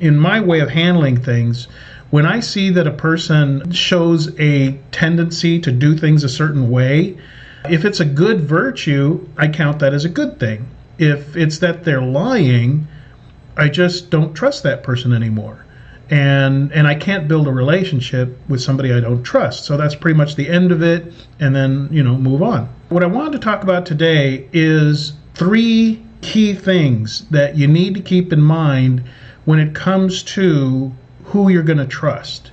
in my way of handling things, when I see that a person shows a tendency to do things a certain way, if it's a good virtue, I count that as a good thing. If it's that they're lying, I just don't trust that person anymore. And I can't build a relationship with somebody I don't trust. So that's pretty much the end of it, and then, move on. What I wanted to talk about today is 3 key things that you need to keep in mind when it comes to who you're going to trust.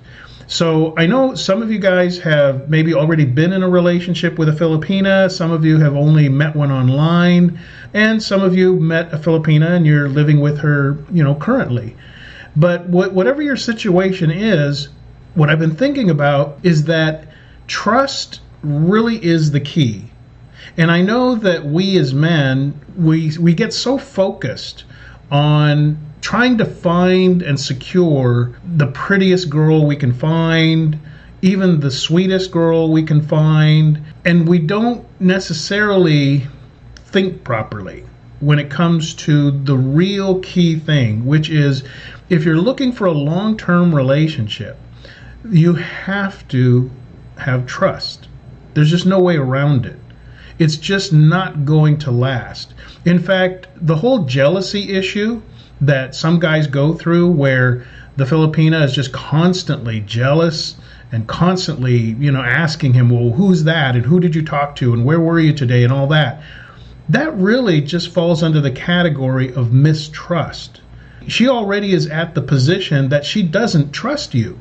So I know some of you guys have maybe already been in a relationship with a Filipina. Some of you have only met one online, and some of you met a Filipina and you're living with her, currently. But whatever your situation is, what I've been thinking about is that trust really is the key. And I know that we as men, we get so focused on trying to find and secure the prettiest girl we can find, even the sweetest girl we can find, and we don't necessarily think properly when it comes to the real key thing, which is if you're looking for a long-term relationship, you have to have trust. There's just no way around it. It's just not going to last. In fact, the whole jealousy issue that some guys go through, where the Filipina is just constantly jealous and constantly, asking him, well, who's that? And who did you talk to? And where were you today? And all that. That really just falls under the category of mistrust. She already is at the position that she doesn't trust you.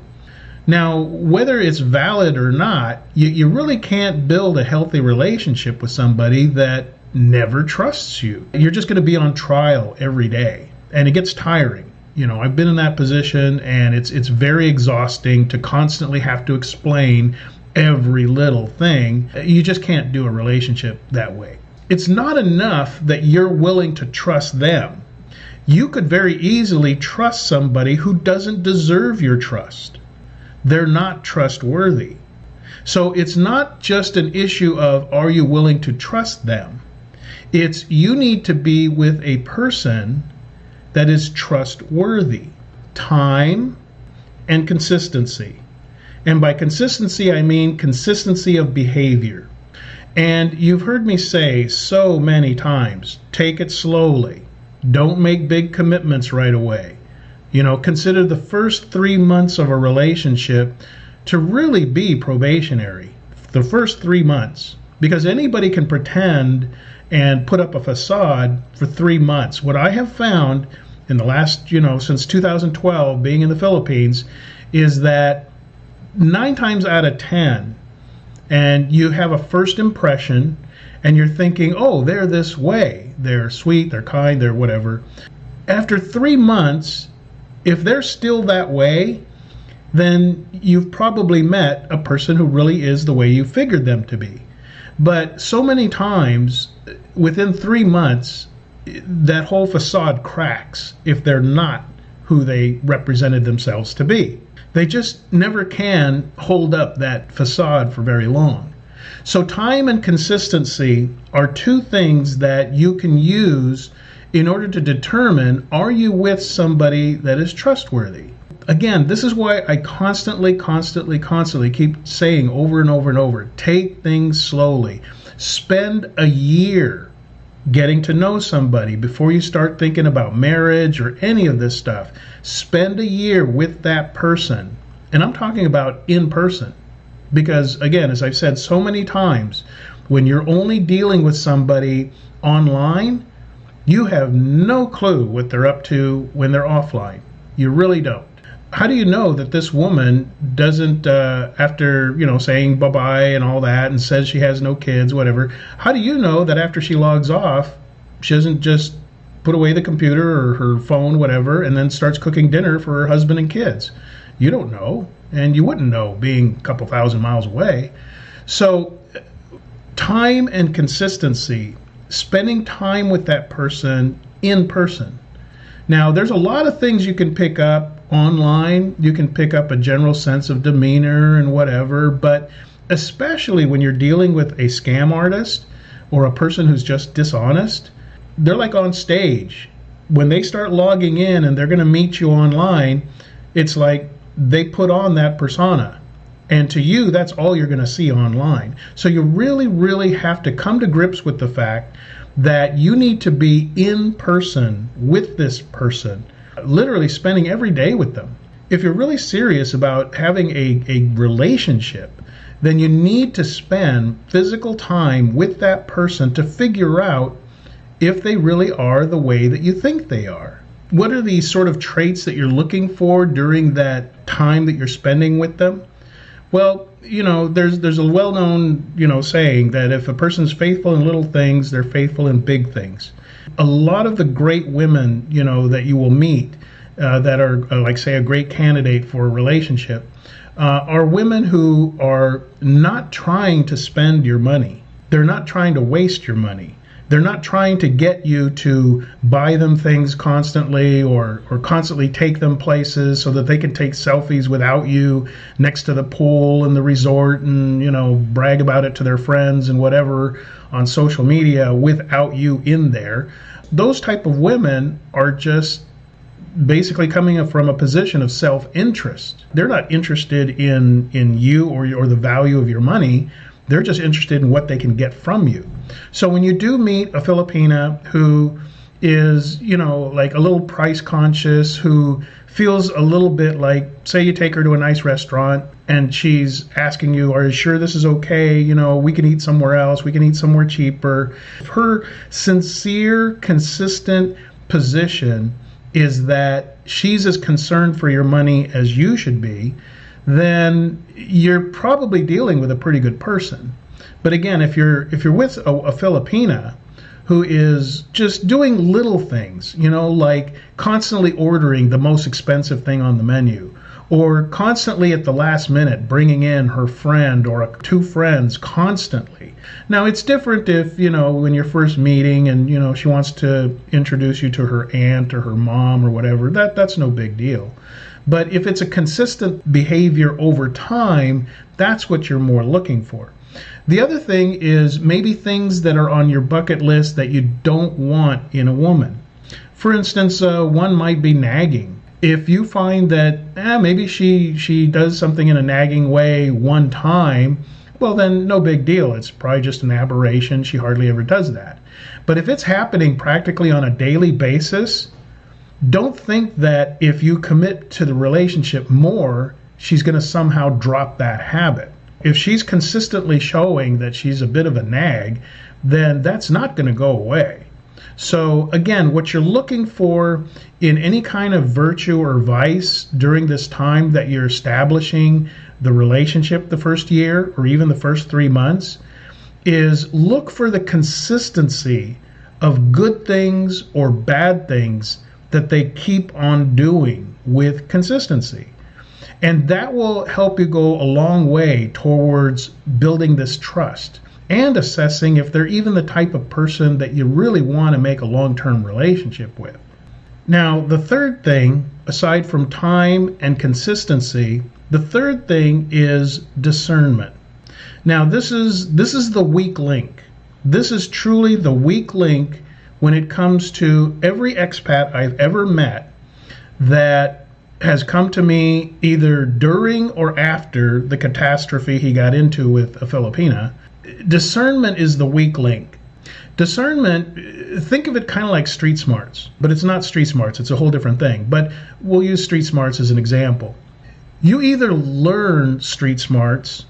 Now, whether it's valid or not, you really can't build a healthy relationship with somebody that never trusts you. You're just going to be on trial every day, and it gets tiring. I've been in that position, and it's very exhausting to constantly have to explain every little thing. You just can't do a relationship that way. It's not enough that you're willing to trust them. You could very easily trust somebody who doesn't deserve your trust. They're not trustworthy. So it's not just an issue of, are you willing to trust them? It's, you need to be with a person that is trustworthy. Time and consistency. And by consistency, I mean consistency of behavior. And you've heard me say so many times, take it slowly. Don't make big commitments right away. Consider the first 3 months of a relationship to really be probationary. The first 3 months. Because anybody can pretend and put up a facade for 3 months. What I have found in the last, since 2012, being in the Philippines, is that 9 times out of 10, and you have a first impression, and you're thinking, oh, they're this way. They're sweet, they're kind, they're whatever. After 3 months, if they're still that way, then you've probably met a person who really is the way you figured them to be. But so many times, within 3 months, that whole facade cracks if they're not who they represented themselves to be. They just never can hold up that facade for very long. So time and consistency are 2 things that you can use in order to determine, are you with somebody that is trustworthy? Again, this is why I constantly keep saying over and over and over, take things slowly. Spend a year getting to know somebody before you start thinking about marriage or any of this stuff. Spend a year with that person. And I'm talking about in person. Because again, as I've said so many times, when you're only dealing with somebody online, you have no clue what they're up to when they're offline. You really don't. How do you know that this woman doesn't, after, saying bye-bye and all that and says she has no kids, whatever, how do you know that after she logs off, she doesn't just put away the computer or her phone, whatever, and then starts cooking dinner for her husband and kids? You don't know, and you wouldn't know being a couple thousand miles away. So time and consistency, spending time with that person in person. Now, there's a lot of things you can pick up online. You can pick up a general sense of demeanor and whatever, but especially when you're dealing with a scam artist or a person who's just dishonest, they're like on stage when they start logging in and they're going to meet you online, it's like they put on that persona. And to you, that's all you're going to see online. So you really, really have to come to grips with the fact that you need to be in person with this person, literally spending every day with them. If you're really serious about having a relationship, then you need to spend physical time with that person to figure out if they really are the way that you think they are. What are the sort of traits that you're looking for during that time that you're spending with them? Well, there's a well-known, saying that if a person's faithful in little things, they're faithful in big things. A lot of the great women, that you will meet that are, like, say, a great candidate for a relationship, are women who are not trying to spend your money. They're not trying to waste your money. They're not trying to get you to buy them things constantly or constantly take them places so that they can take selfies without you next to the pool and the resort and, brag about it to their friends and whatever on social media without you in there. Those type of women are just basically coming from a position of self-interest. They're not interested in you or the value of your money. They're just interested in what they can get from you. So when you do meet a Filipina who is, like a little price conscious, who feels a little bit like, say you take her to a nice restaurant and she's asking you, are you sure this is okay? We can eat somewhere else. We can eat somewhere cheaper. If her sincere, consistent position is that she's as concerned for your money as you should be, then you're probably dealing with a pretty good person. But again, if you're with a Filipina who is just doing little things, like constantly ordering the most expensive thing on the menu, or constantly at the last minute bringing in her friend or two friends constantly. Now, it's different if, when you're first meeting and, she wants to introduce you to her aunt or her mom or whatever, that's no big deal. But if it's a consistent behavior over time, that's what you're more looking for. The other thing is maybe things that are on your bucket list that you don't want in a woman. For instance, one might be nagging. If you find that maybe she does something in a nagging way one time, well, then no big deal. It's probably just an aberration. She hardly ever does that. But if it's happening practically on a daily basis, don't think that if you commit to the relationship more, she's going to somehow drop that habit. If she's consistently showing that she's a bit of a nag, then that's not going to go away. So again, what you're looking for in any kind of virtue or vice during this time that you're establishing the relationship the first year or even the first 3 months is look for the consistency of good things or bad things that they keep on doing with consistency. And that will help you go a long way towards building this trust and assessing if they're even the type of person that you really want to make a long-term relationship with. Now, the third thing, aside from time and consistency, the third thing is discernment. Now, this is the weak link. This is truly the weak link when it comes to every expat I've ever met that has come to me either during or after the catastrophe he got into with a Filipina. Discernment is the weak link. Discernment, think of it kind of like street smarts, but it's not street smarts. It's a whole different thing. But we'll use street smarts as an example. You either learn street smarts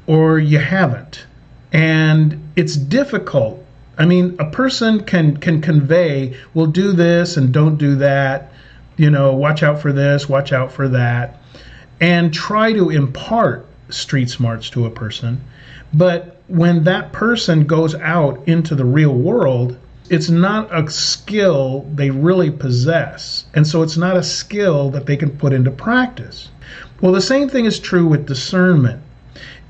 or you haven't. And it's difficult. I mean, a person can convey, well, do this and don't do that. Watch out for this, watch out for that, and try to impart street smarts to a person. But when that person goes out into the real world, it's not a skill they really possess. And so it's not a skill that they can put into practice. Well, the same thing is true with discernment.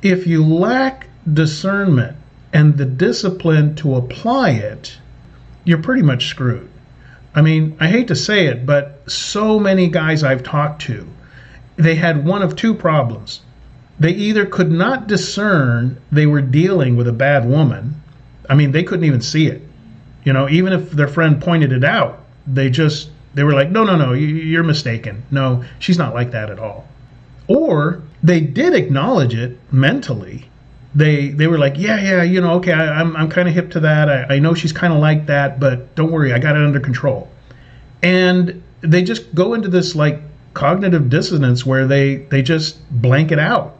If you lack discernment and the discipline to apply it, you're pretty much screwed. I mean, I hate to say it, but so many guys I've talked to, they had one of two problems. They either could not discern they were dealing with a bad woman. I mean, they couldn't even see it. Even if their friend pointed it out, they were like, no, you're mistaken. No, she's not like that at all. Or they did acknowledge it mentally. They were like, yeah, okay, I'm kind of hip to that. I know she's kind of like that, but don't worry, I got it under control. And they just go into this like cognitive dissonance where they just blank it out.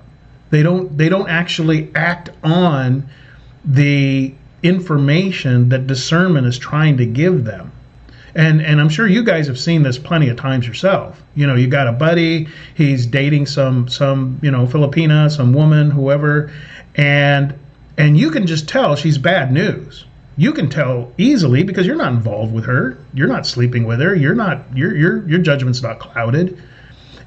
They don't actually act on the information that discernment is trying to give them. And I'm sure you guys have seen this plenty of times yourself. You got a buddy, he's dating some Filipina, some woman, whoever, and you can just tell she's bad news. You can tell easily because you're not involved with her. You're not sleeping with her. Your judgment's not clouded.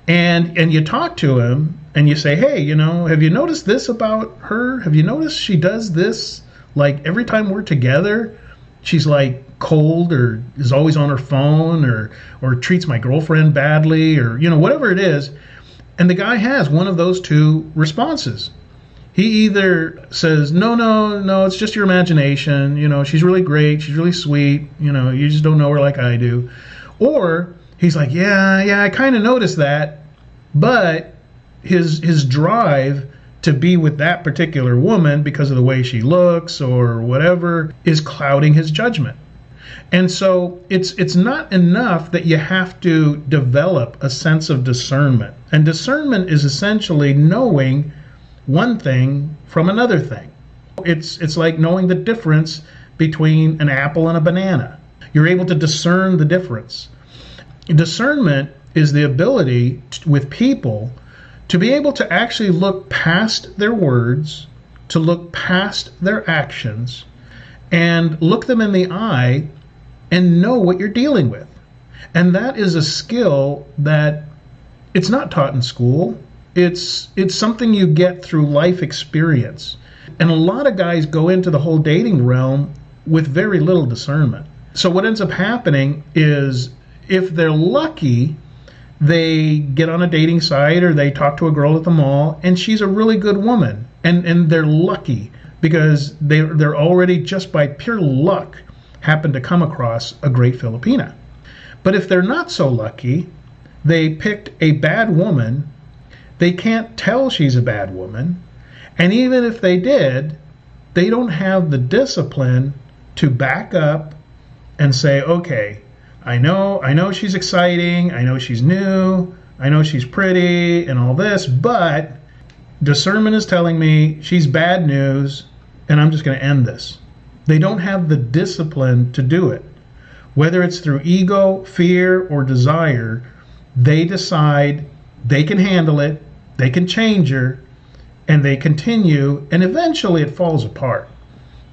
And you talk to him and you say, hey, have you noticed this about her? Have you noticed she does this? Like every time we're together, she's like cold or is always on her phone or treats my girlfriend badly or, whatever it is. And the guy has one of those two responses. He either says, no, it's just your imagination. She's really great. She's really sweet. You just don't know her like I do. Or he's like, yeah, I kind of noticed that. But his drive to be with that particular woman because of the way she looks or whatever is clouding his judgment. And so it's not enough that you have to develop a sense of discernment. And discernment is essentially knowing one thing from another thing. It's like knowing the difference between an apple and a banana. You're able to discern the difference. Discernment is the ability with people to be able to actually look past their words, to look past their actions, and look them in the eye and know what you're dealing with. And that is a skill that it's not taught in school. It's something you get through life experience. And a lot of guys go into the whole dating realm with very little discernment. So what ends up happening is if they're lucky, they get on a dating site or they talk to a girl at the mall and she's a really good woman. And they're lucky because they're already, just by pure luck, happen to come across a great Filipina. But if they're not so lucky, they picked a bad woman. They can't tell she's a bad woman. And even if they did, they don't have the discipline to back up and say, okay, I know she's exciting, I know she's new, I know she's pretty and all this, but discernment is telling me she's bad news and I'm just going to end this. They don't have the discipline to do it. Whether it's through ego, fear, or desire, they decide they can handle it, they can change her, and they continue, and eventually it falls apart.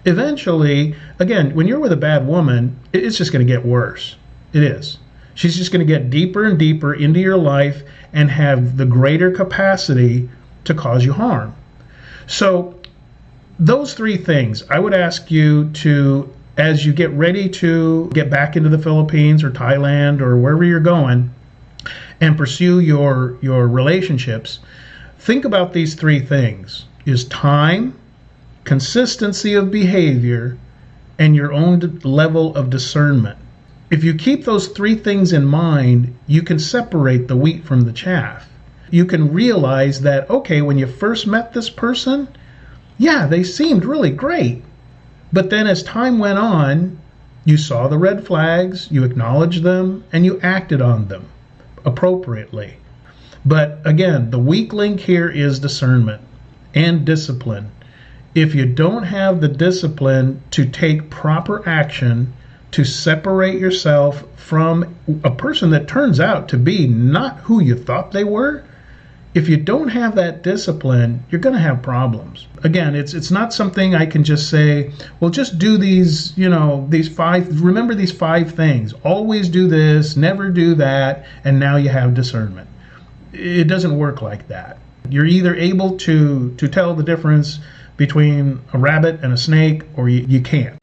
Eventually, again, when you're with a bad woman, it's just going to get worse. It is. She's just going to get deeper and deeper into your life and have the greater capacity to cause you harm. So those three things, I would ask you to, as you get ready to get back into the Philippines or Thailand or wherever you're going and pursue your relationships, think about these three things: is time, consistency of behavior, and your own level of discernment. If you keep those three things in mind, you can separate the wheat from the chaff. You can realize that, okay, when you first met this person, yeah, they seemed really great. But then as time went on, you saw the red flags, you acknowledged them, and you acted on them appropriately. But again, the weak link here is discernment and discipline. If you don't have the discipline to take proper action, to separate yourself from a person that turns out to be not who you thought they were, if you don't have that discipline, you're going to have problems. Again, it's not something I can just say, well, just do these, remember these 5 things. Always do this, never do that, and now you have discernment. It doesn't work like that. You're either able to tell the difference between a rabbit and a snake, or you can't.